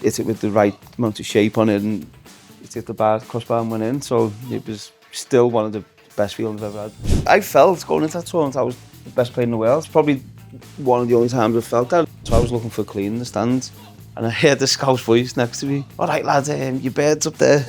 hit it with the right amount of shape on it, and it hit the crossbar and went in. So it was still one of the best feelings I've ever had. I felt going into that tournament I was the best player in the world. It's probably one of the only times I've felt that. So I was looking for clean in the stands, and I heard the scout's voice next to me. "All right, lads, your bird's up there."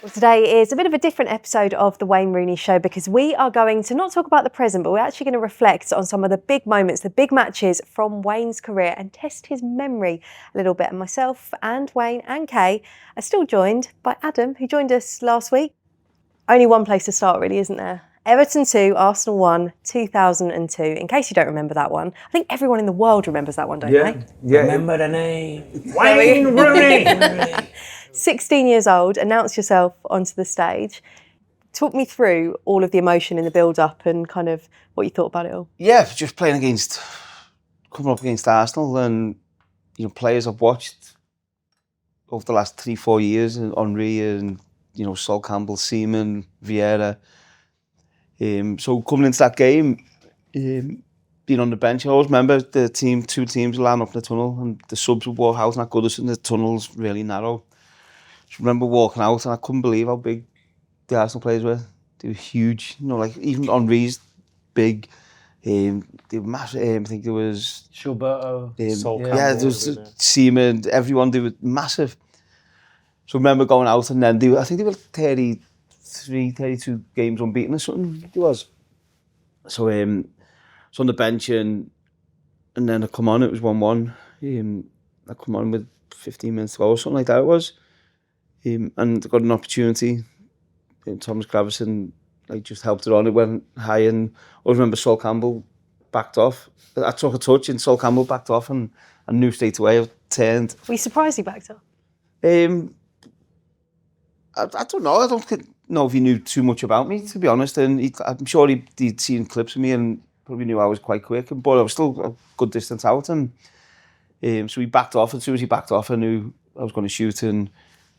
Well, today is a bit of a different episode of the Wayne Rooney Show, because we are going to not talk about the present, but we're actually going to reflect on some of the big moments, the big matches from Wayne's career, and test his memory a little bit. And myself and Wayne and Kay are still joined by Adam, who joined us last week. Only one place to start, really, isn't there? Everton 2, Arsenal 1, 2002. In case you don't remember that one, I think everyone in the world remembers that one, don't they? Yeah. Remember the name. Wayne Rooney! 16 years old, announced yourself onto the stage. Talk me through all of the emotion in the build-up and kind of what you thought about it all. Yeah, just coming up against Arsenal, and players I've watched over the last 3-4 years, and Henry and Sol Campbell, Seaman, Vieira. So coming into that game, being on the bench, I always remember the two teams lining up in the tunnel, and the subs would walk out, and at Goodison, the tunnel's really narrow. I remember walking out, and I couldn't believe how big the Arsenal players were. They were huge, like even Henry's big. They were massive. I think there was Gilberto, Sol Campbell, there was Seaman, everyone. They were massive. So I remember going out, and then I think they were 32 games unbeaten or something. It was. So on the bench, and then I come on. It was 1-1. I come on with 15 minutes to go or something like that. It was. And I got an opportunity. Thomas Gravison just helped it on. It went high, and I remember Sol Campbell backed off. I took a touch, and Sol Campbell backed off, and I knew straight away. I turned. Were you surprised he backed off? I don't know. I don't know if he knew too much about me, to be honest. And I'm sure he'd seen clips of me and probably knew I was quite quick. But I was still a good distance out. And so he backed off. As soon as he backed off, I knew I was going to shoot, and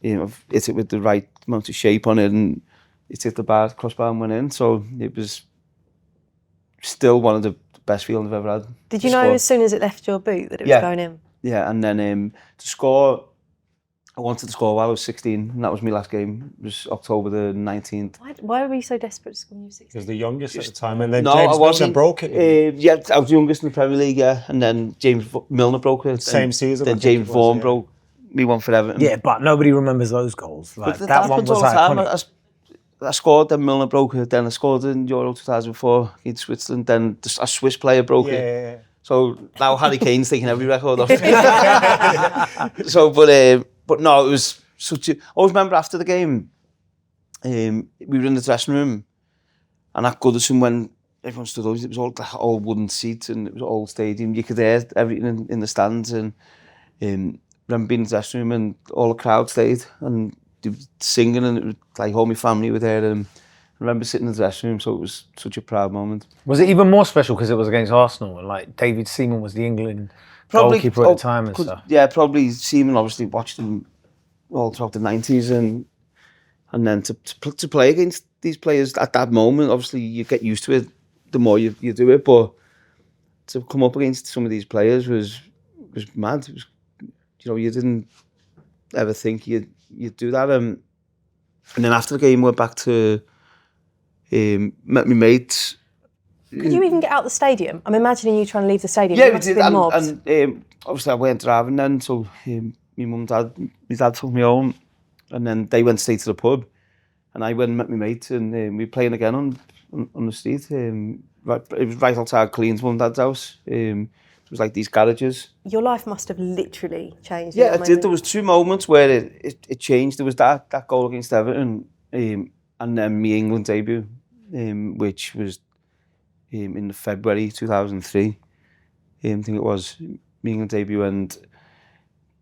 hit it with the right amount of shape on it, and it hit the crossbar and went in. So it was still one of the best feelings I've ever had. Did you know as soon as it left your boot that it was going in? Yeah, and then to score, I wanted to score while I was 16, and that was my last game. It was October the 19th. Why were you so desperate to score when you were 16? He was the youngest at the time, and then No, James I wasn't. Milner broke it. Yeah, I was the youngest in the Premier League, and then James Milner broke it. Same season. Then James Vaughan broke me one for Everton. Yeah, but nobody remembers those goals. Like that one was iconic. I scored, then Milner broke it, then I scored in Euro 2004 against Switzerland, then a Swiss player broke it. So now Harry Kane's taking every record off. So, but no, it was such a... I always remember after the game, we were in the dressing room, and at Goodison, when everyone stood up, it was all wooden seats, and it was an old stadium. You could hear everything in the stands, and I remember being in the dressing room, and all the crowd stayed, and they were singing, and it was like all my family were there, and I remember sitting in the dressing room, so it was such a proud moment. Was it even more special because it was against Arsenal, and like David Seaman was the England goalkeeper at the time and stuff? Yeah, probably Seaman obviously watched him all throughout the 90s, and then to play against these players at that moment, obviously you get used to it the more you do it, but to come up against some of these players was mad. It was, you didn't ever think you'd do that. And then after the game, went back to met my mates. Could you even get out the stadium? I'm imagining you trying to leave the stadium. Yeah, you must have been mobbed. And obviously I weren't driving then, so my mum and my dad took me home, and then they went straight to the pub, and I went and met my mates, and we were playing again on the street. It was right outside Clean's mum and dad's house. It was like these garages. Your life must have literally changed. Yeah, it did. There was 2 moments where it changed. There was that goal against Everton, and then my England debut, which was in February 2003. I think it was my England debut, and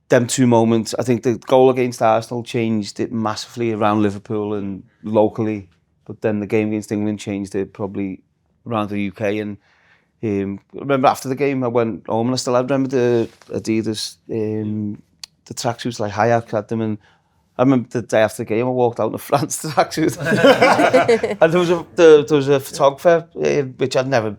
them 2 moments. I think the goal against Arsenal changed it massively around Liverpool and locally, but then the game against England changed it probably around the UK. And I remember after the game, I went home, and I remember the Adidas, the tracksuits, like Hayek had them, and I remember the day after the game, I walked out in a France tracksuit. And there was a photographer, which I'd never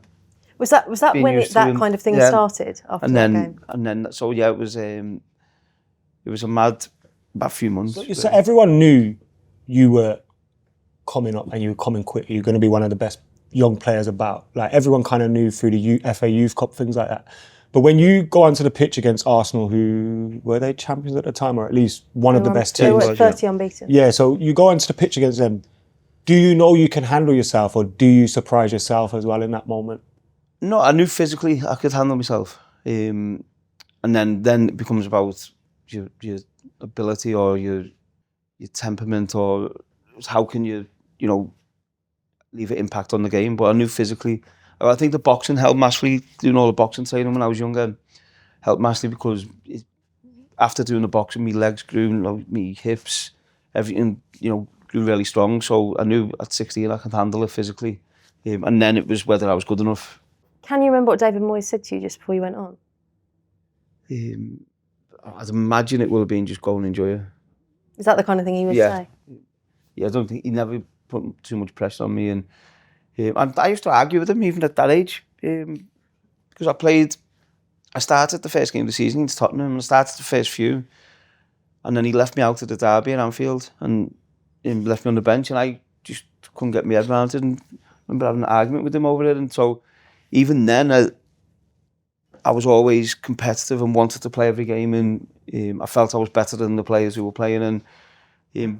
Was that when that kind of thing started after that game? And then so yeah, it was a mad about a few months. So everyone knew you were coming up and you were coming quickly. You're going to be one of the best young players about. Like everyone kind of knew through the FA Youth Cup, things like that. But when you go onto the pitch against Arsenal, who were they champions at the time, or at least one of the best teams? They were 30 unbeaten. Yeah, so you go onto the pitch against them. Do you know you can handle yourself, or do you surprise yourself as well in that moment? No, I knew physically I could handle myself, and then it becomes about your ability or your temperament, or how can you leave an impact on the game. But I knew physically. I think the boxing helped massively. Doing all the boxing training when I was younger helped massively because after doing the boxing, my legs grew, my hips, everything, grew really strong. So I knew at 16 I could handle it physically, and then it was whether I was good enough. Can you remember what David Moyes said to you just before you went on? I'd imagine it would have been just go and enjoy it. Is that the kind of thing he would say? Yeah, I don't think he never put too much pressure on me, and I used to argue with him even at that age, because I started the first game of the season against Tottenham, and I started the first few, and then he left me out at the derby at Anfield, and left me on the bench, and I just couldn't get my head around it, and I remember having an argument with him over it, and so even then I was always competitive and wanted to play every game, and I felt I was better than the players who were playing, and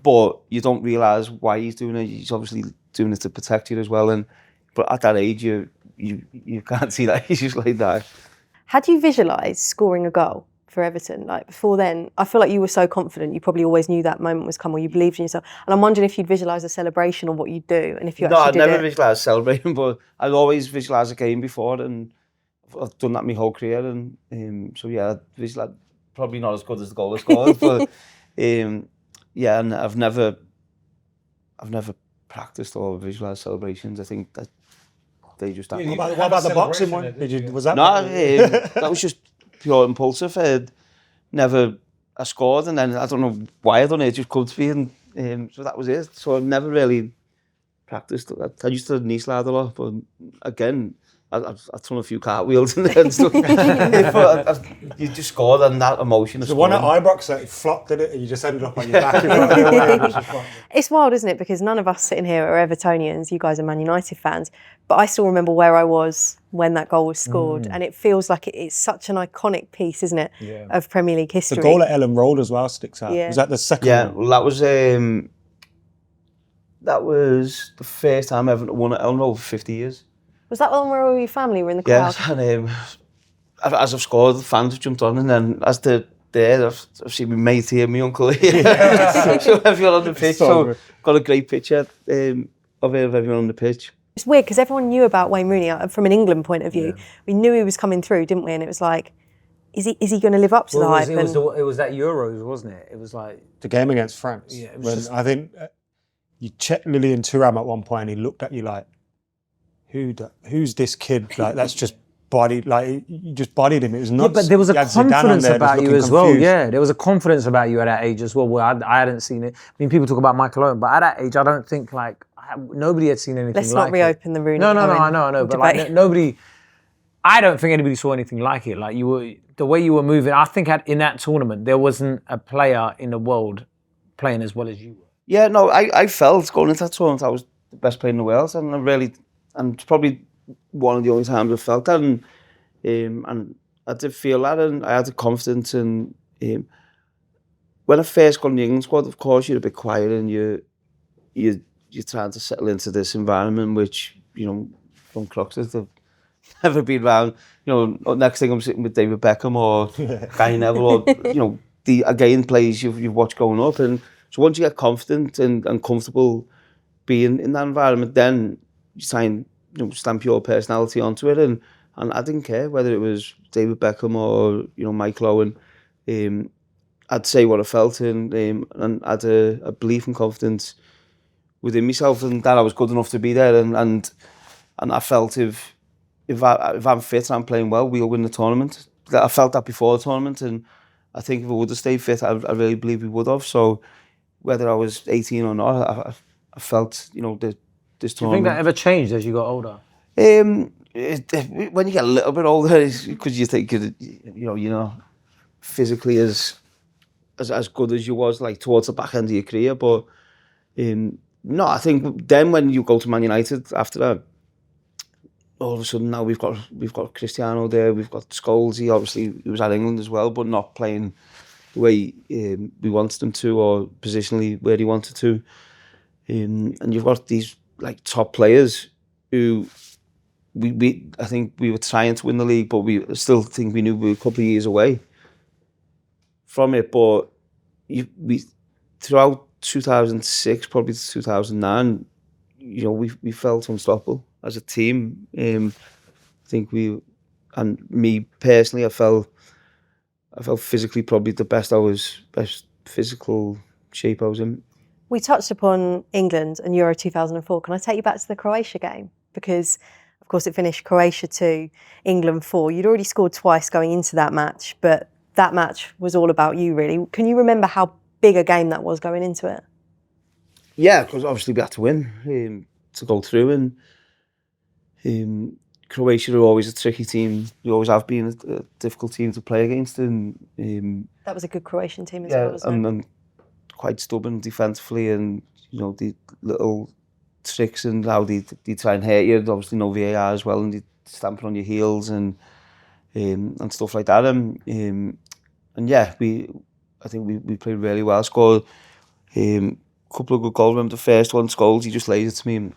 but you don't realise why he's doing it. He's obviously doing it to protect you as well, but at that age you can't see that. He's just like that. Had you visualised scoring a goal for Everton? Like before then, I feel like you were so confident. You probably always knew that moment was coming, or you believed in yourself. And I'm wondering if you'd visualise a celebration or what you'd do, and if you actually did it. No, I'd never visualised celebrating, but I'd always visualised a game before, and I've done that my whole career. And so yeah, I'd visualised, probably not as good as the goal I scored, but yeah, and I've never practiced or visualised celebrations. I think that they just happen. What about the boxing one? Was that? No, that was just pure impulsive. I scored, and then I don't know why I done it. It just come to me, and so that was it. So I've never really practiced. I used to knee slide a lot, but again, I've done a few cartwheels and stuff. But you just scored, and that emotion. The one at Ibrox that flopped, did it? And you just ended up on your back. It's wild, isn't it? Because none of us sitting here are Evertonians. You guys are Man United fans. But I still remember where I was when that goal was scored, and it feels like it's such an iconic piece, isn't it, of Premier League history. The goal at Ellen Road as well sticks out. Yeah. Was that the second one? Yeah, well, that was the first time Everton won at Ellen Road for 50 years. Was that one where all your family were in the crowd? Yes, and as I've scored, the fans have jumped on, and then as they're there, I've seen my mate here, my uncle here. So everyone on the pitch. So got a great picture of everyone on the pitch. It's weird because everyone knew about Wayne Rooney from an England point of view. Yeah. We knew he was coming through, didn't we? And it was like, is he going to live up to the hype? It was that Euros, wasn't it? It was like the game against France. Yeah, I think you checked Lilian Thuram at one point, and he looked at you like, who's this kid? Like that's just bodied. Like you just bodied him. It was nuts. Yeah, but there was a confidence about you as well. Yeah, there was a confidence about you at that age as well. Where I hadn't seen it. I mean, people talk about Michael Owen, but at that age, I don't think nobody had seen anything. Let's not reopen the Rooney. No, I know, but like nobody. I don't think anybody saw anything like it. Like the way you were moving. I think in that tournament there wasn't a player in the world playing as well as you were. Yeah, no, I felt going into that tournament I was the best player in the world, and it's probably one of the only times I felt that, and I did feel that, and I had the confidence, and when I first got in the England squad, of course you're a bit quiet, and you're trying to settle into this environment, which from Croxteth have never been around. Next thing I'm sitting with David Beckham or Guy Neville, or the players you've watched growing up, and so once you get confident and comfortable being in that environment, then you try and stamp your personality onto it, and I didn't care whether it was David Beckham or Michael Owen. I'd say what I felt, and I had a belief and confidence within myself, and that I was good enough to be there, and I felt if I'm fit and I'm playing well, we'll win the tournament. I felt that before the tournament, and I think if I would have stayed fit, I really believe we would have. So whether I was 18 or not, I felt this tournament. Do you think that ever changed as you got older? when you get a little bit older, because you think you're not physically as good as you was like towards the back end of your career, but no, I think then when you go to Man United after that, all of a sudden now we've got Cristiano there, we've got Scholes. He was at England as well, but not playing the way we wanted him to, or positionally where he wanted to. And you've got these like top players who I think we were trying to win the league, but we still think we knew we were a couple of years away from it. But we throughout 2006, probably to 2009, we felt unstoppable as a team. I think and me personally, I felt physically probably the best physical shape I was in. We touched upon England and Euro 2004. Can I take you back to the Croatia game? Because, of course, it finished Croatia 2, England 4. You'd already scored twice going into that match, but that match was all about you, really. Can you remember how big a game that was going into it? Yeah, because obviously we had to win to go through, and Croatia are always a tricky team. They always have been a difficult team to play against, and that was a good Croatian team as well, wasn't it? And quite stubborn defensively, and the little tricks and how they try and hurt you. Obviously no VAR as well, and they stamp it on your heels and stuff like that. And yeah, I think we played really well. Scored a couple of good goals. Remember the first one, Scholes, he just laid it to me.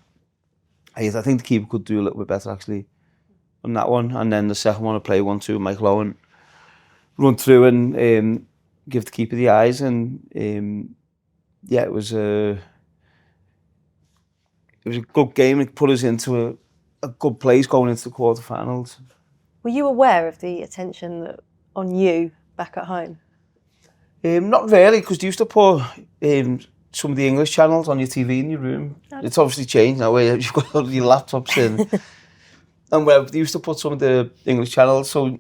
I think the keeper could do a little bit better actually on that one. And then the second one, I played 1-2, McKola, run through and give the keeper the eyes. And yeah, it was a good game. It put us into a good place going into the quarterfinals. Were you aware of the attention on you back at home? Not really, because they used to put some of the English channels on your TV in your room. It's obviously changed now where you've got all your laptops in. And where they used to put some of the English channels, so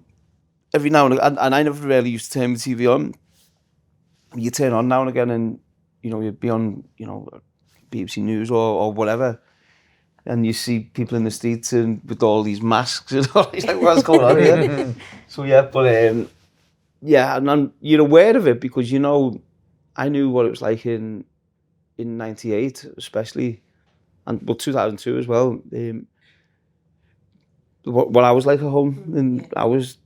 every now and again, and I never really used to turn the TV on. You turn on now and again, and you'd be on BBC News or whatever, and you see people in the streets and with all these masks and all. It's like, what's going on here? So yeah, but yeah, and you're aware of it because I knew what it was like in '98, especially, and 2002 as well. What I was like at home, and I was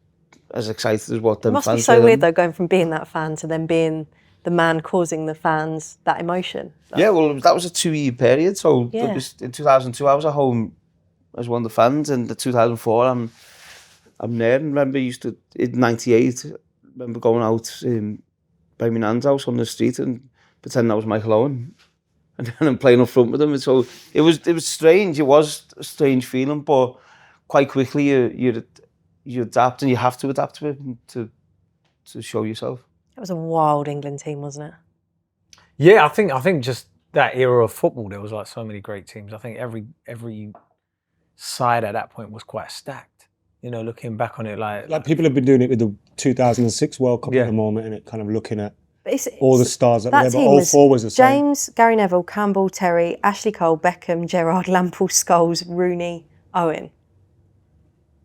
as excited as what them fans were. It must be so weird though, going from being that fan to then being the man causing the fans that emotion. Yeah, well, that was a 2-year period. So yeah. In 2002, I was at home as one of the fans, and in 2004, I'm there. And remember, in '98, I remember going out by my nan's house on the street and pretending I was Michael Owen, and then I'm playing up front with him. And so it was strange. It was a strange feeling, but quite quickly you adapt, and you have to adapt to it to show yourself. It was a wild England team, wasn't it? Yeah, I think just that era of football, there was like so many great teams. I think every side at that point was quite stacked. Looking back on it, like people have been doing it with the 2006 World Cup at the moment, and it kind of looking at all the stars that were there. But 04 was the same. James, Gary Neville, Campbell, Terry, Ashley Cole, Beckham, Gerrard, Lampard, Scholes, Rooney, Owen.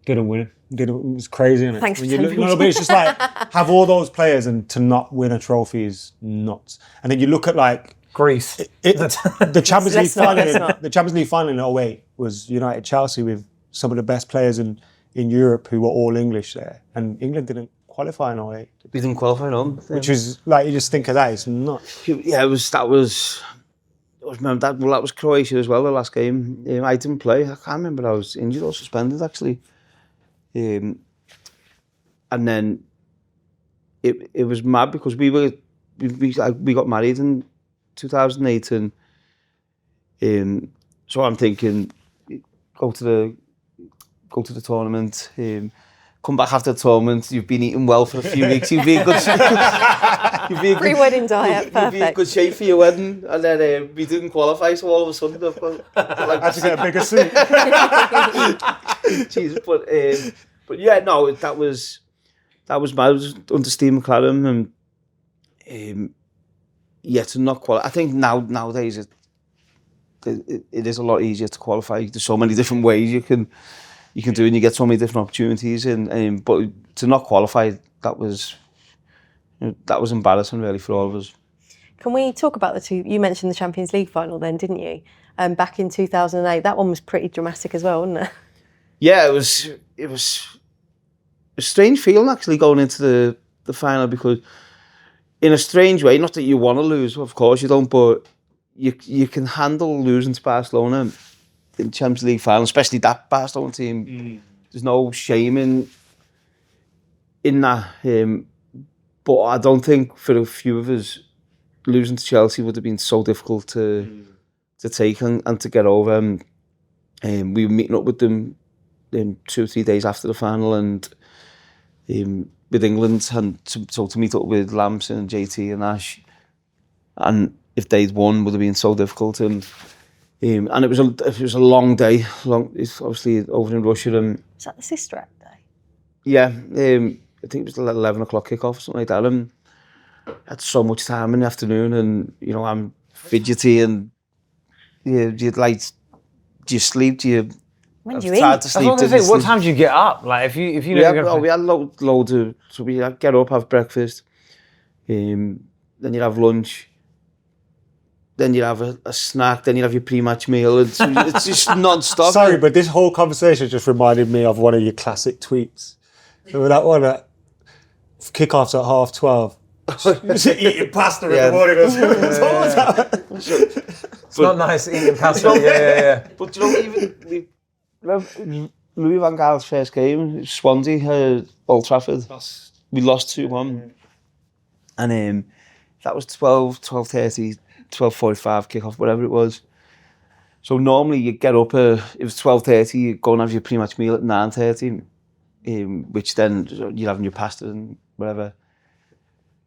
Didn't win. It was crazy, isn't it? Thanks for but it's just like, have all those players and to not win a trophy is nuts. And then you look at like Greece. The Champions League final. The Champions League final in 08 was United Chelsea with some of the best players in Europe who were all English there, and England didn't qualify in 08. We didn't qualify, no. Which was like, you just think of that, it's nuts. Yeah, that was Croatia as well, the last game. I didn't play. I can't remember, I was injured or suspended actually. And then it was mad because we got married in 2008, and so I'm thinking, go to the tournament, come back after the tournament, you've been eating well for a few weeks, you'll be in good shape. Pre-wedding diet, perfect. You'll be in good shape for your wedding, and then we didn't qualify, so all of a sudden I've got I had to get a bigger suit. Jesus, but yeah, no, that was mad. I was under Steve McClaren, and yeah, to not qualify. I think nowadays it is a lot easier to qualify. There's so many different ways you can you can do, and you get so many different opportunities. And but to not qualify, that was embarrassing really for all of us. Can we talk about the two? You mentioned the Champions League final then, didn't you? Back in 2008, that one was pretty dramatic as well, wasn't it? Yeah, it was a strange feeling actually going into the final, because in a strange way, not that you want to lose, of course you don't, but you can handle losing to Barcelona in Champions League final, especially that Barcelona team. There's no shame in that. But I don't think for a few of us, losing to Chelsea would have been so difficult to take and to get over. We were meeting up with them 2 or 3 days after the final, and with England, and to meet up with Lamson and JT and Ash, and if they'd won, would have been so difficult. And it was a long day. It's obviously over in Russia. And was that the Sister Act day? Yeah, I think it was 11 o'clock kickoff, something like that. And I had so much time in the afternoon, and I'm fidgety, and you'd like, do you sleep? Do you? When do you eat? I was going to say, what time do you get up? Like, if you know we had loads of, so we had get up, have breakfast, then you'd have lunch, then you'd have a snack, then you'd have your pre-match meal. It's just non-stop. Sorry, but this whole conversation just reminded me of one of your classic tweets. Remember that one at kickoffs at 12:30? Just eating pasta in the morning. It's not nice eating pasta. Yeah. But even Louis van Gaal's first game, Swansea, Old Trafford, we lost 2-1. And that was 12:30, 12:45 kickoff, whatever it was. So normally you get up, it was 12:30, you go and have your pre-match meal at 9:30, which then you're having your pasta and whatever.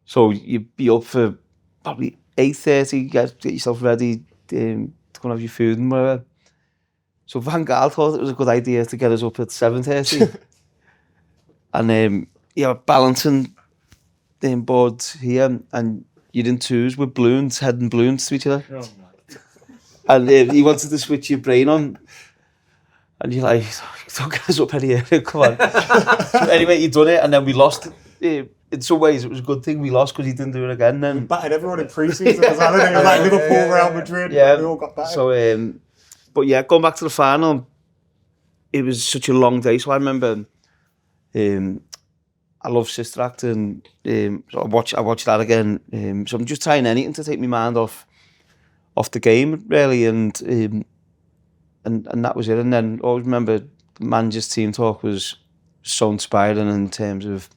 So you'd be up for probably 8:30, get yourself ready to go and have your food and whatever. So Van Gaal thought it was a good idea to get us up at 7:30. And yeah, balancing board here, and you're in twos with balloons, heading balloons to each other. Oh, and he wanted to switch your brain on. And you're like, don't get us up any earlier, come on. So anyway, he done it, and then we lost. In some ways, it was a good thing we lost, because he didn't do it again. Then we battered everyone in pre-season. It was like Liverpool, Real Madrid. Yeah. We all got battered. So, but yeah, going back to the final, it was such a long day. So I remember, I love Sister Act, and so I watched that again. So I'm just trying anything to take my mind off the game, really, and that was it. And then I always remember the manager's team talk was so inspiring in terms of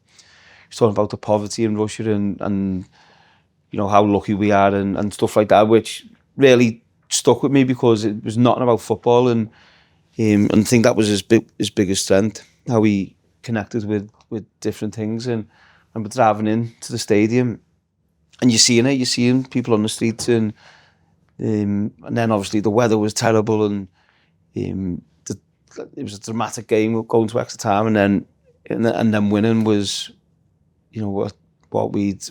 talking about the poverty in Russia and how lucky we are and stuff like that, which really stuck with me, because it was nothing about football, and I think that was his biggest strength, how he connected with different things. And I remember driving into the stadium, and you're seeing people on the streets, and then obviously the weather was terrible, and it was a dramatic game going to extra time, and then winning was, what we'd,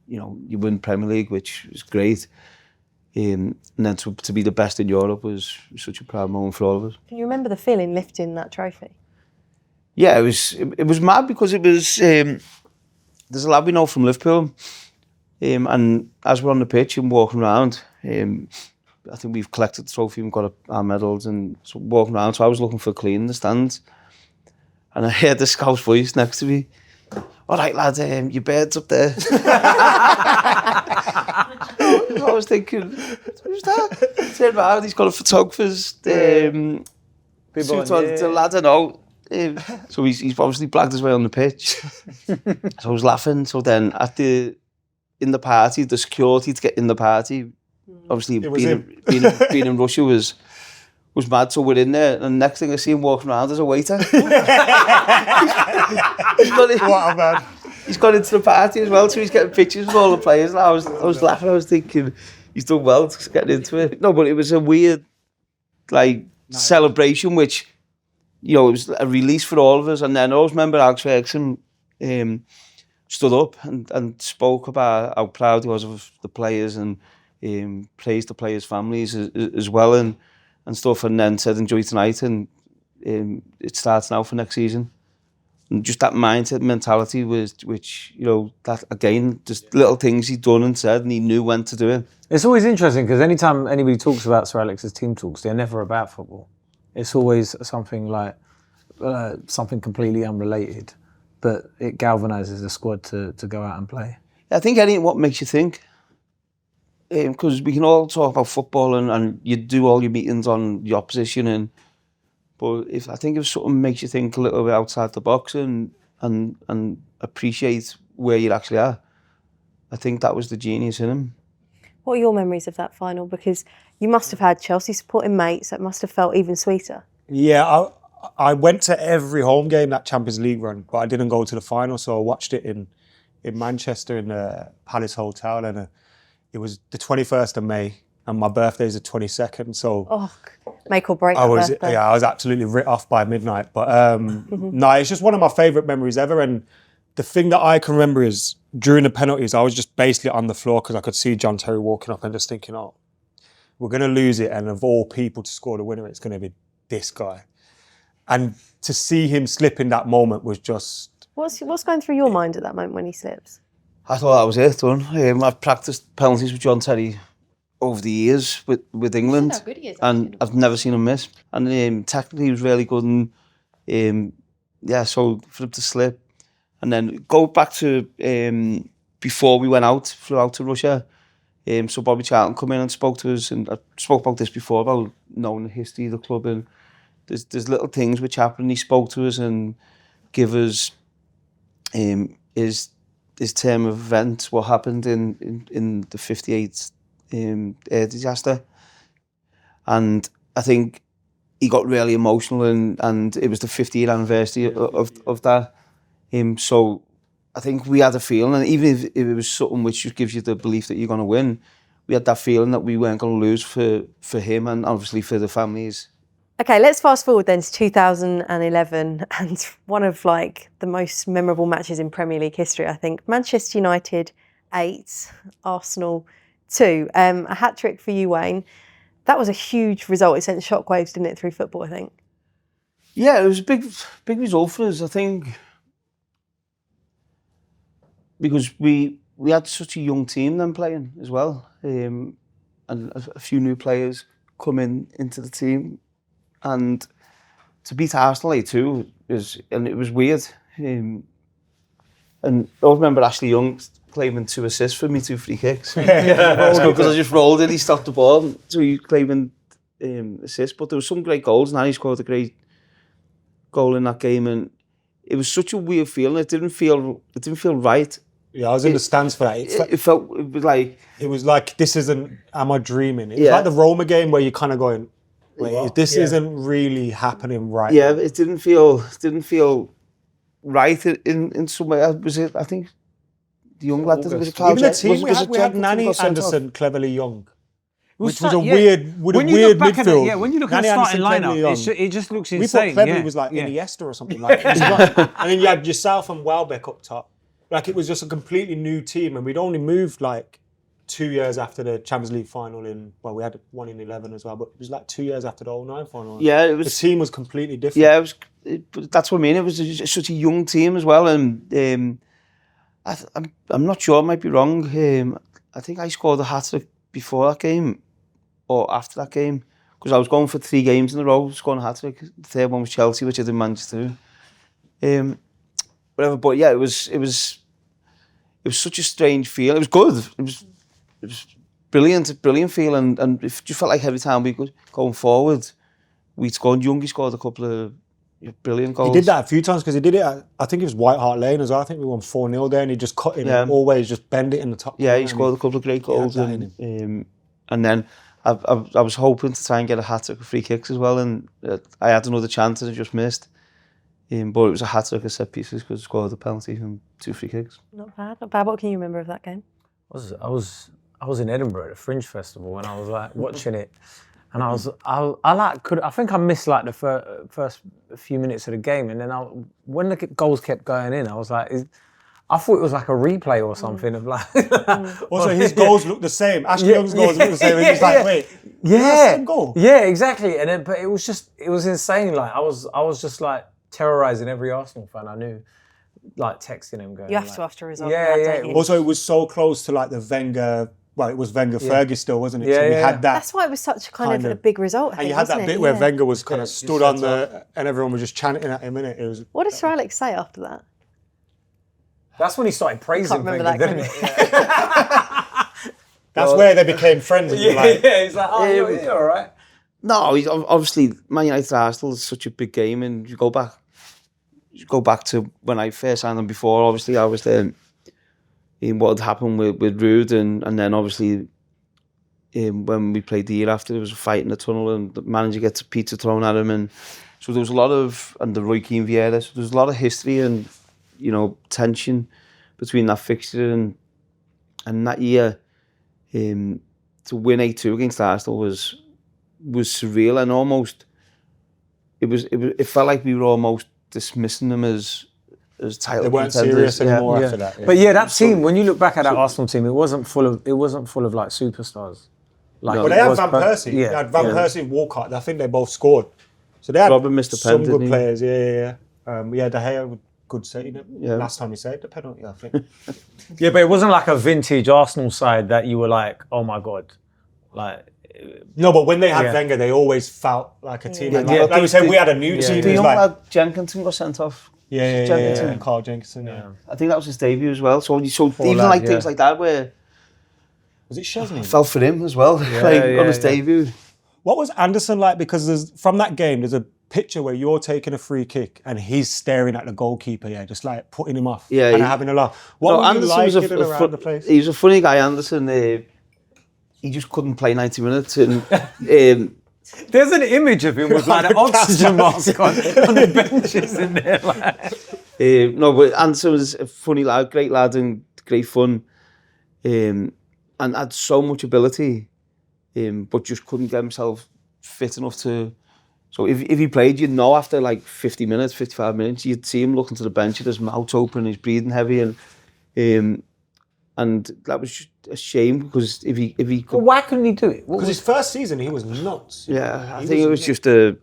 you win Premier League, which was great. And then to be the best in Europe was such a proud moment for all of us. Can you remember the feeling lifting that trophy? Yeah, it was mad, because it was, there's a lad we know from Liverpool, and as we're on the pitch and walking around, I think we've collected the trophy and got our medals, and so walking around, so I was looking for cleaning the stands, and I heard the scout's voice next to me. All right, lad, your bird's up there. I was thinking, who's that? Turned around, he's got a photographer's suit on. The lad I know. So he's obviously blagged his way on the pitch. So I was laughing. So then in the party, the security to get in the party, obviously being in Russia was mad. So we're in there, and the next thing I see him walking around as a waiter. What a man. He's got into the party as well, so he's getting pictures with all the players. And I was laughing. I was thinking, he's done well to get into it. No, but it was a weird, celebration, which, it was a release for all of us. And then I always remember Alex Ferguson stood up and spoke about how proud he was of the players, and praised the players' families as well, and stuff. And then said, enjoy tonight. And it starts now for next season. And just that mindset, mentality was, which, you know, that again, just little things he'd done and said, and he knew when to do it. It's always interesting because anytime anybody talks about Sir Alex's team talks, they're never about football. It's always something like something completely unrelated, but it galvanises the squad to go out and play. I think what makes you think, because we can all talk about football and you do all your meetings on the opposition, but I think if something makes you think a little bit outside the box and appreciate where you actually are, I think that was the genius in him. What are your memories of that final? Because you must have had Chelsea supporting mates, so it must have felt even sweeter. Yeah, I went to every home game that Champions League run, but I didn't go to the final, so I watched it in Manchester in the Palace Hotel, and it was the 21st of May, and my birthday is the 22nd, so... Make or break I birthday. was absolutely writ off by midnight, but no, it's just one of my favourite memories ever, and the thing that I can remember is during the penalties, I was just basically on the floor because I could see John Terry walking up and just thinking, oh, we're going to lose it, and of all people to score the winner, it's going to be this guy. And to see him slip in that moment was just... What's going through your mind at that moment when he slips? I thought that was it, done. I've practiced penalties with John Terry over the years with England, and I've never seen him miss. And technically he was really good, and so for him to slip, and then go back to before we flew out to Russia, Sir Bobby Charlton come in and spoke to us, and I spoke about this before, about knowing the history of the club, and there's little things which happened. He spoke to us and give us his term of events, what happened in the 58 air disaster, and I think he got really emotional, and it was the 50th anniversary of that. So I think we had a feeling, and even if it was something which just gives you the belief that you're going to win, we had that feeling that we weren't going to lose for him and obviously for the families. Okay, let's fast forward then to 2011 and one of the most memorable matches in Premier League history, I think. Manchester United 8, Arsenal 2. A hat-trick for you, Wayne. That was a huge result. It sent shockwaves, didn't it, through football, I think? Yeah, it was a big result for us, I think, because we had such a young team then playing as well, and a few new players coming into the team. And to beat Arsenal 8-2 it was weird. And I remember Ashley Young claiming 2 assists for me, 2 free kicks. Because I just rolled it, he stopped the ball, so he claiming assists. But there was some great goals, and Harry scored a great goal in that game, and it was such a weird feeling. It didn't feel right. Yeah, I was in the stands for that. It was like this isn't. Am I dreaming? It was like the Roma game where you're kind of going, wait, this isn't really happening right. Yeah, it didn't feel right in some way. I think the young lad didn't. Even the team we had Nanny Anderson, Cleverly Young, which was a weird midfield. When you look at the starting lineup, it just looks insane. We thought Cleverly was like Iniesta or something like that. And then you had yourself and Welbeck up top. Like it was just a completely new team, and we'd only moved 2 years after the Champions League final we had one in 11 as well, but it was 2 years after the 09 final. Yeah, it was. The team was completely different. Yeah, that's what I mean. It was such a young team as well, and I'm not sure. I might be wrong. I think I scored a hat-trick before that game or after that game, because I was going for 3 games in a row, scoring a hat-trick. The third one was Chelsea, which I didn't manage to do. Whatever, but yeah, it was such a strange feel. It was good. It was brilliant feel, and it just felt like every time we could going forward, we'd scored. Youngie scored a couple of brilliant goals. He did that a few times because he did it at, I think it was White Hart Lane as well. I think we won 4-0 there, and he just cut in and always just bend it in the top. Yeah, he scored a couple of great goals, and then I was hoping to try and get a hat-trick of free kicks as well, and I had another chance and I just missed. But it was a hat-trick of set pieces because I scored a penalty and 2 free kicks. Not bad, not bad. What can you remember of that game? I was in Edinburgh at the Fringe Festival, and I was watching it, and I think I missed the first few minutes of the game, and then when the goals kept going in, I was like, I thought it was like a replay or something of like. Also, his goals look the same. Ashley Young's goals look the same. And he's like, wait, yeah, goal. Yeah, exactly. And then, but it was insane. Like I was just like terrorizing every Arsenal fan I knew, like texting him going. You have like, to after a result. Yeah, that, yeah. don't you? Also, it was so close to like the Wenger. Well, it was Wenger Fergie still, wasn't it? Yeah, so we yeah. had that. That's why it was such kind of a big result. I And think, you had that wasn't bit it? where Yeah. Wenger was kind of Yeah, stood you on set and everyone was just chanting at him, innit? It was. What did Sir Alex say after that? That's when he started praising Can't remember Wenger, that. didn't Can he? That's where they became friends. And you're like, Yeah, he's like, oh, you're all right. No, he's obviously Man United Arsenal is such a big game, and you go back to when I first signed them before. Obviously, I was there in what had happened with Rude, and then obviously when we played the year after, there was a fight in the tunnel, and the manager gets a pizza thrown at him, and so there was a lot of, and the Roy Keane Vieira, so there was a lot of history and tension between that fixture and that year. To win 8-2 against Arsenal was surreal, and almost it felt like we were almost dismissing them as title they weren't contenders. serious anymore after that. Yeah. But yeah, that team. When you look back at that Arsenal team, it wasn't full of like superstars. Like Well, they had Van Persie. They had Van Persie and Walcott. I think they both scored. So they had Robin missed a pen, some didn't good he? players. Yeah. We had De Gea with good saving it. Yeah. Last time he saved the penalty, I think. Yeah, but it wasn't like a vintage Arsenal side that you were like, oh my god, like. No, but when they had Yeah. Wenger, they always felt like a team. And Yeah, like we said, we had a new yeah, team. The It was young like, lad Jenkinson got sent off. yeah. Carl Jenkinson. Yeah. I think that was his debut as well. So even lad, like yeah. things like that where Was it Chesney? I felt for him as well, on his debut. What was Anderson like? Because from that game, there's a picture where you're taking a free kick and he's staring at the goalkeeper, just like putting him off and having a laugh. What were you like around the place? He was a funny guy, Anderson. He just couldn't play 90 minutes. And There's an image of him with like an oxygen mask on the benches in there. Like. no, but Anderson was a funny lad, great lad and great fun. And had so much ability, but just couldn't get himself fit enough to. So if he played, you'd know after like 50 minutes, 55 minutes, you'd see him looking to the bench with his mouth open, he's breathing heavy, and that was just a shame because if he could. Well, why couldn't he do it? Because his first season, he was nuts. Yeah, I think it was just I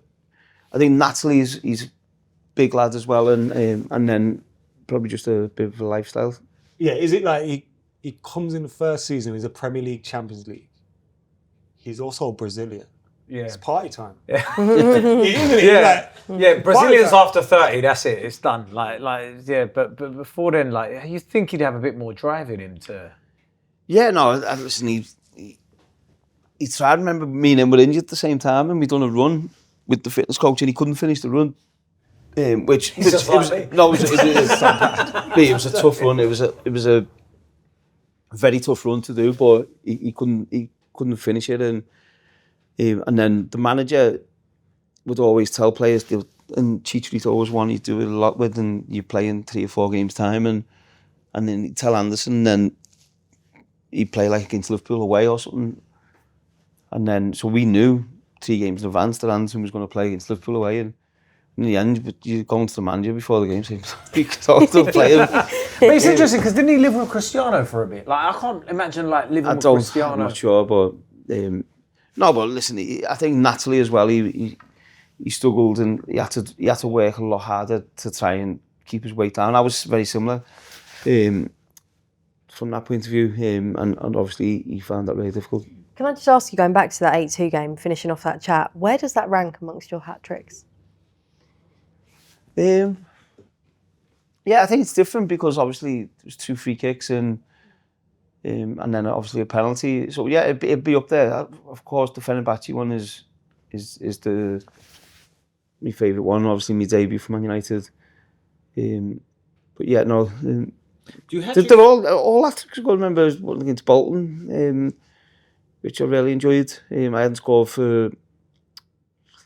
think naturally he's a big lad as well, and then probably just a bit of a lifestyle. Yeah, is it like he comes in the first season, he's a Premier League, Champions League. He's also Brazilian. Yeah. It's party time. Yeah. Like, Brazilians after 30, that's it. It's done. But before then, like you think he'd have a bit more drive in him to. Yeah, no, listen, he tried. I remember me and him were injured at the same time, and we'd done a run with the fitness coach, and he couldn't finish the run. It was a tough run. It was a very tough run to do, but he couldn't finish it, and then the manager would always tell players, and Chicharito always one you do it a lot with, and you play in 3 or 4 games time, and then he'd tell Anderson, and then he'd play like against Liverpool away or something, and then so we knew 3 games in advance that Anderson was going to play against Liverpool away, and in the end, but you go into the manager before the game, so you could talk to the player. But it's interesting because didn't he live with Cristiano for a bit? Like I can't imagine like living with Cristiano. I'm not sure, but no. But listen, I think naturally as well, he struggled and he had to work a lot harder to try and keep his weight down. I was very similar from that point of view, and obviously he found that really difficult. Can I just ask you, going back to that 8-2 game, finishing off that chat, where does that rank amongst your hat tricks? Yeah, I think it's different because obviously there's 2 free kicks and then obviously a penalty. So yeah, it'd be up there. Of course, the Fenerbahce one is my favourite one. Obviously, my debut for Man United. But yeah, no. They're all hat tricks. I remember one against Bolton, which I really enjoyed. I hadn't scored for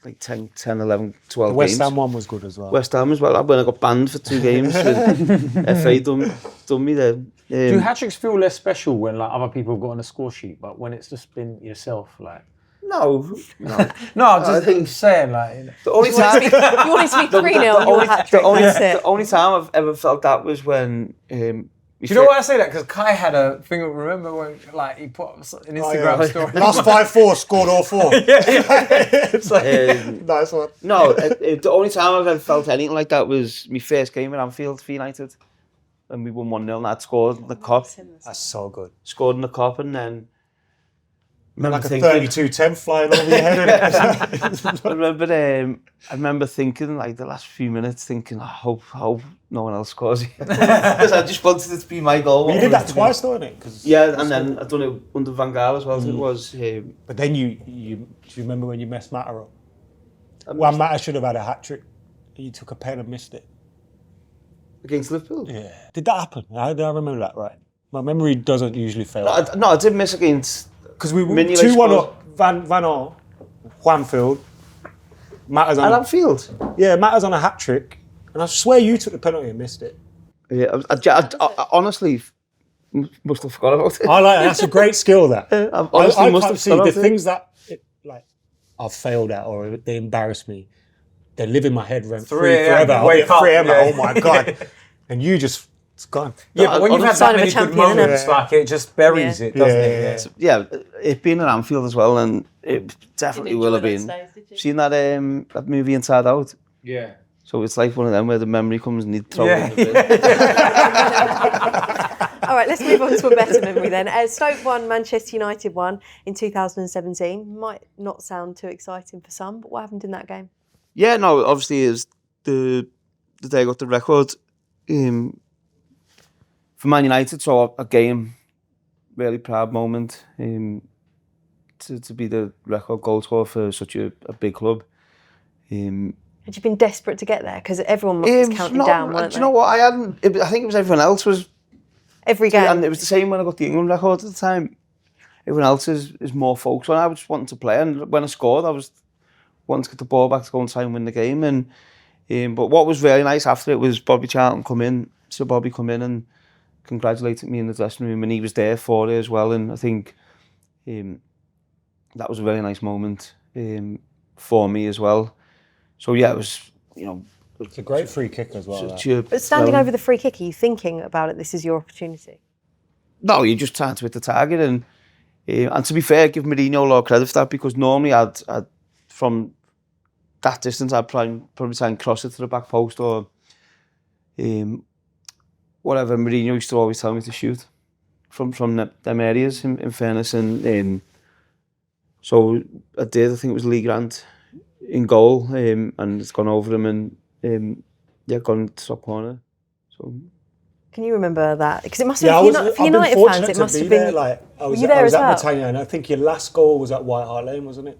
like 10, 11, 12 the West games. Ham one was good as well. West Ham as well. When I got banned for 2 games, FA done me there. Do hat tricks feel less special when like other people have got on a score sheet, but when it's just been yourself, like? No. No, I'm just saying, like, you know. The only time, You want it to be 3-0, you hat trick. the only time I've ever felt that was when. Do you know why I say that? Because Kai had a thing. Remember when, like, he put up an Instagram story. Last 5-4, scored all 4. It's like, nice one. No, the only time I've ever felt anything like that was my first game at Anfield for United, and we won 1-0. And I'd scored in the cup. That's so good. Scored in the cup, and then. Like a 32-10 flying over your head. I remember thinking, like, the last few minutes, thinking, I hope no one else scores. Because I just wanted it to be my goal. You did that twice, though, didn't it? Yeah, and then I've done it under Van Gaal as well. So it was. But then do you remember when you messed Matter up? Well, Matter should have had a hat trick. You took a pen and missed it. Against Liverpool? Yeah. Did that happen? I remember that right. My memory doesn't usually fail. No, I did miss against. Because we were 2-1 up, Van Gaal, Juanfield, Matters on... At Anfield? Yeah, Matters on a hat-trick, and I swear you took the penalty and missed it. Yeah, I honestly must have forgot about it. I like that. That's a great skill, that. I honestly must have forgot about the things that I've failed at or they embarrass me, they live in my head rent-free forever. I'll be at 3 a.m. Oh my God. And you just... It's gone. Yeah, but when you've had that many good moments, like, it just buries it, doesn't it? Yeah, it being at Anfield as well, and it definitely will have been. Seen that movie Inside Out? Yeah. So it's like one of them where the memory comes and you throw it in the bin. All right, let's move on to a better memory then. Stoke won, Manchester United won in 2017. Might not sound too exciting for some, but what happened in that game? Yeah, no, obviously it was the day I got the record. For Man United, so a game, really proud moment to be the record goal scorer for such a big club. Had you been desperate to get there? Because everyone was counting down, weren't they? Do you know what? I think it was everyone else was. Every game. And it was the same when I got the England record at the time. Everyone else is more focused on. I was just wanting to play, and when I scored, I was wanting to get the ball back to go and try and win the game. And but what was really nice after it was Bobby Charlton come in, Sir Bobby come in and congratulated me in the dressing room, and he was there for it as well. And I think that was a really nice moment for me as well. So yeah, it was, it's a great free kick as well. But standing over the free kick, are you thinking about it? This is your opportunity. No, you just trying to hit the target, and to be fair, give Mourinho a lot of credit for that, because normally I'd from that distance I'd probably try and cross it to the back post or whatever. Mourinho used to always tell me to shoot from them areas, in fairness, and so I did. I think it was Lee Grant in goal, and it's gone over him and gone into top corner. So. Can you remember that? Because it must have been, for United fans, it must have been... I was at Britannia, and I think your last goal was at White Hart Lane, wasn't it?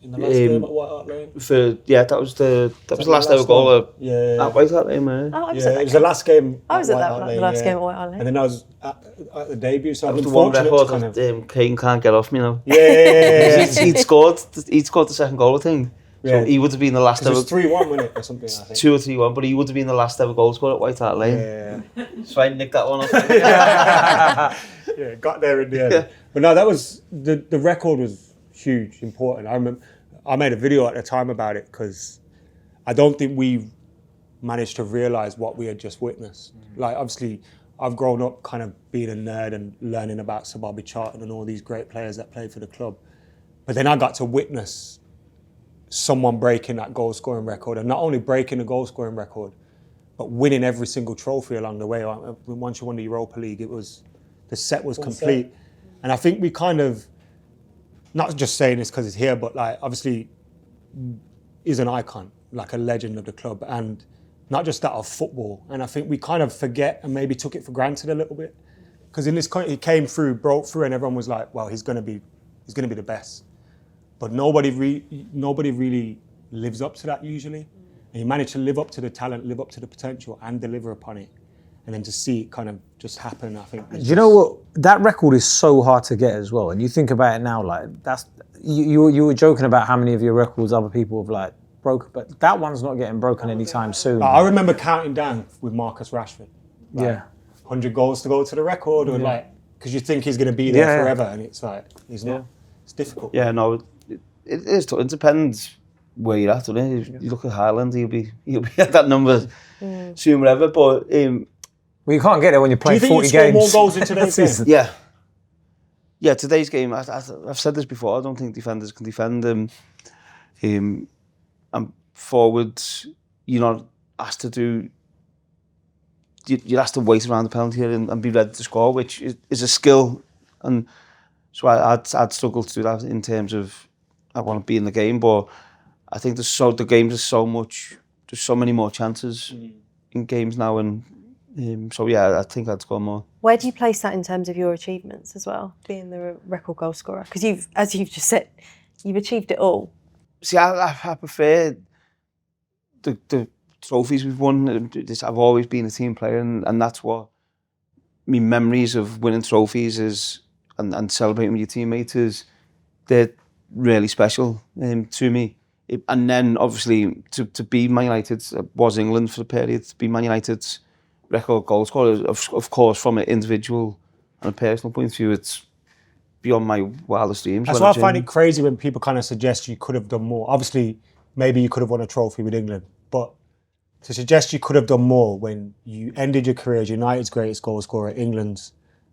In the last game at White Hart Lane? That was the last ever goal at White Hart Lane, man. Oh, I was at that it was the last game. I was at the last game at White Hart Lane. And then I was at the debut, so that I've was been the one fortunate record to that Kane can't get off me now. Yeah. He'd scored the second goal, I think. So he would have been the last ever. It was 3-1, wasn't it, or something? I think 2 or 3-1, but he would have been the last ever goal scorer at White Hart Lane. Yeah. So I nicked that one off. Yeah, got there in the end. Yeah. But no, that was the record was huge, important. I remember I made a video at the time about it because I don't think we managed to realise what we had just witnessed. Like, obviously, I've grown up kind of being a nerd and learning about Sir Bobby Charlton and all these great players that played for the club. But then I got to witness someone breaking that goal-scoring record, and not only breaking the goal-scoring record, but winning every single trophy along the way. Once you won the Europa League, the set was complete. And I think we kind of, not just saying this because it's here, but like obviously is an icon, like a legend of the club, and not just that of football. And I think we kind of forget and maybe took it for granted a little bit, because in this he came through, broke through, and everyone was like, well, he's going to be the best. But nobody really lives up to that usually. And he managed to live up to the talent, live up to the potential, and deliver upon it. And then to see it kind of just happen, I think. Do you know what? That record is so hard to get as well. And you think about it now, like that's you were joking about how many of your records other people have like broken, but that one's not getting broken anytime soon. I remember counting down with Marcus Rashford. Like, 100 goals to go to the record, or like, because you think he's going to be there forever, and it's like he's not. It's difficult. Yeah, no, it is tough. It depends where you're at, doesn't it? If you look at Highland, he'll be at that number soon, whatever. But well, you can't get there when you're do you playing think 40 you'd score games. more goals in today's game? yeah, today's game. I've said this before. I don't think defenders can defend him. And forwards, you're not asked to do. You're asked to wait around the penalty area and be ready to score, which is a skill. And so I'd struggle to do that in terms of I want to be in the game, but I think the game there's so many more chances in games now, and so yeah, I think I'd score more. Where do you place that in terms of your achievements as well, being the record goal scorer? Because as you've just said, you've achieved it all. See, I prefer the trophies we've won. I've always been a team player, and that's what my memories of winning trophies is, and celebrating with your teammates is, they're really special to me. And then obviously to be Man United was England for a period. To be Man United's record goal scorer, of course, from an individual and a personal point of view, it's beyond my wildest dreams. That's why I find it crazy when people kind of suggest you could have done more. Obviously, maybe you could have won a trophy with England, but to suggest you could have done more when you ended your career as United's greatest goal scorer, England's,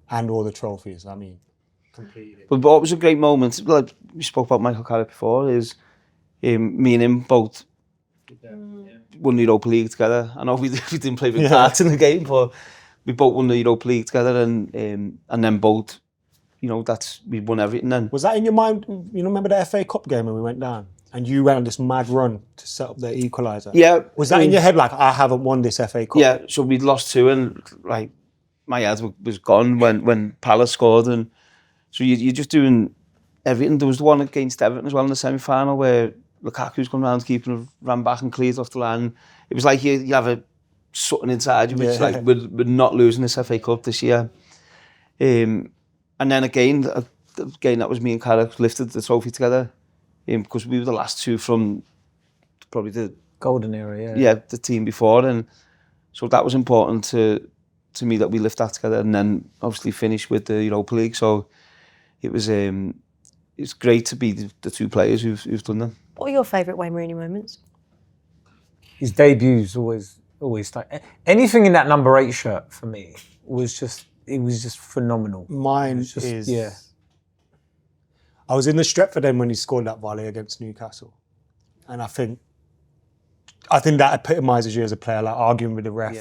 and all the trophies, I mean, completely. But what was a great moment, like we spoke about Michael Carrick before, is me and him both won the Europa League together. I know we didn't play big parts in the game, but we both won the Europa League together, and then both, we won everything then. Was that in your mind? You remember the FA Cup game when we went down and you ran this mad run to set up the equaliser? Yeah. Was that in your head, like, I haven't won this FA Cup? Yeah, so we'd lost 2 and like my head was gone when Palace scored, and so you're just doing everything. There was the one against Everton as well in the semi-final where Lukaku's come round, keeping ran back and cleared off the line. It was like you have something inside you, which is like we're not losing this FA Cup this year. And then again, that was me and Carrick lifted the trophy together, because we were the last 2 from probably the golden era, the team before, and so that was important to me that we lift that together, and then obviously finish with the Europa League. So it was it's great to be the 2 players who've done that. What are your favourite Wayne Rooney moments? His debuts always stuck. Anything in that number 8 shirt for me was just phenomenal. Mine is I was in the Stretford end when he scored that volley against Newcastle, and I think that epitomises you as a player, like arguing with the ref,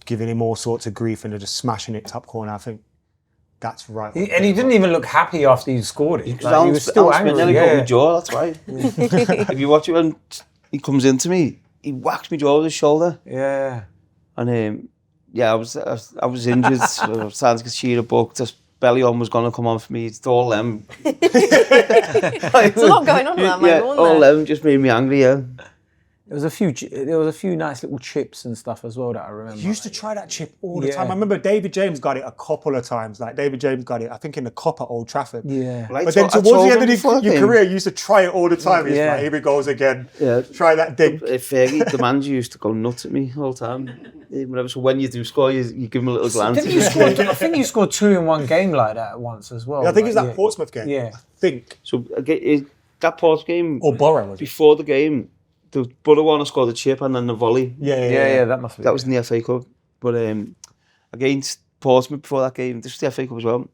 giving him all sorts of grief, and just smashing it top corner. I think that's right. And he didn't even look happy after he scored it. Like, he was still angry. Nearly broke my jaw. That's why. If you watch it when he comes into me, he whacks my jaw with his shoulder. Yeah. And I was injured. I was starting to get sheer a book. Just belly on was going to come on for me. It's all them. There's a lot going on in that moment, wasn't all there? them just made me angry. Yeah. There was a few nice little chips and stuff as well that I remember. You used to try that chip all the time. I remember David James got it a couple of times. Like David James got it, I think in the Cup at Old Trafford. Yeah. But then towards the end of your career, you used to try it all the time. He's like, here he goes again. Yeah. Try that dink. Fergie, the manager used to go nuts at me all the time. Whenever, so when you do score, you give him a little glance. Didn't you score? I think you scored 2 in one game like that once as well. Yeah, I think it was that Portsmouth game. Yeah. I think. So that Portsmouth game, or Borough, was it? Before the game, the Borough one scored the chip and then the volley. Yeah, that must be. That was in the FA Cup. But against Portsmouth before that game, this was the FA Cup as well.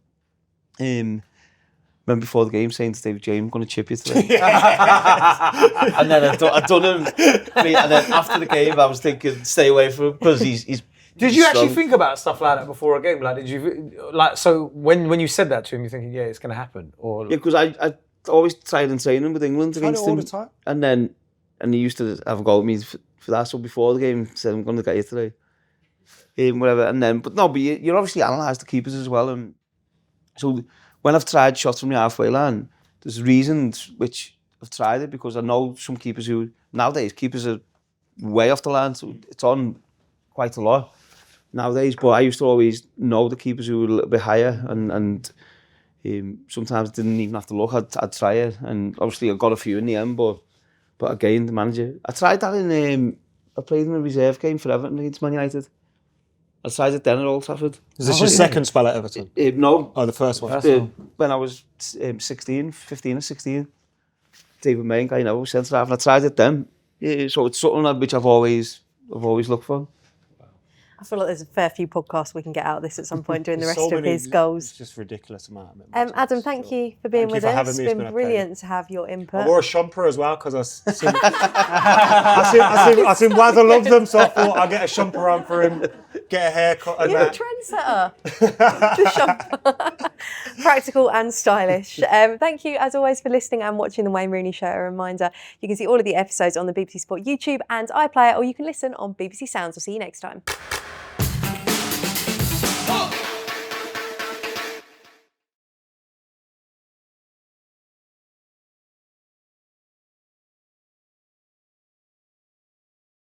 Remember before the game saying to David James, I'm going to chip you today. And then I'd done him. And then after the game, I was thinking, stay away from him because he's Did you actually think about stuff like that before a game? Like, did you so when you said that to him, you're thinking, yeah, it's going to happen, or yeah, because I always tried and training with England against him all the time. And he used to have a go at me for that. So before the game, he said, I'm going to get you today. Whatever. And then, but you obviously analyse the keepers as well. And so when I've tried shots from the halfway line, there's reasons which I've tried it, because I know some keepers who, nowadays, keepers are way off the line. So it's on quite a lot nowadays. But I used to always know the keepers who were a little bit higher, and sometimes didn't even have to look. I'd try it. And obviously I got a few in the end, but again, the manager. I tried that I played in a reserve game for Everton against Man United. I tried it then at Old Trafford. Is this your second spell at Everton? No, Oh, the first one. when I was 15 or 16. David Main, I know, centre half, and I tried it then. So it's something which I've always looked for. I feel like there's a fair few podcasts we can get out of this at some point doing the rest of his goals. It's just ridiculous amount. Adam, thank you for being with us. It's been brilliant to have your input. I wore a shumper as well because I seen Wazza loves them, so I thought I'd get a shumper on for him, get a haircut. And You're a trendsetter. Just shumper. Practical and stylish. Thank you, as always, for listening and watching the Wayne Rooney Show. A reminder, you can see all of the episodes on the BBC Sport YouTube and iPlayer, or you can listen on BBC Sounds. I'll see you next time.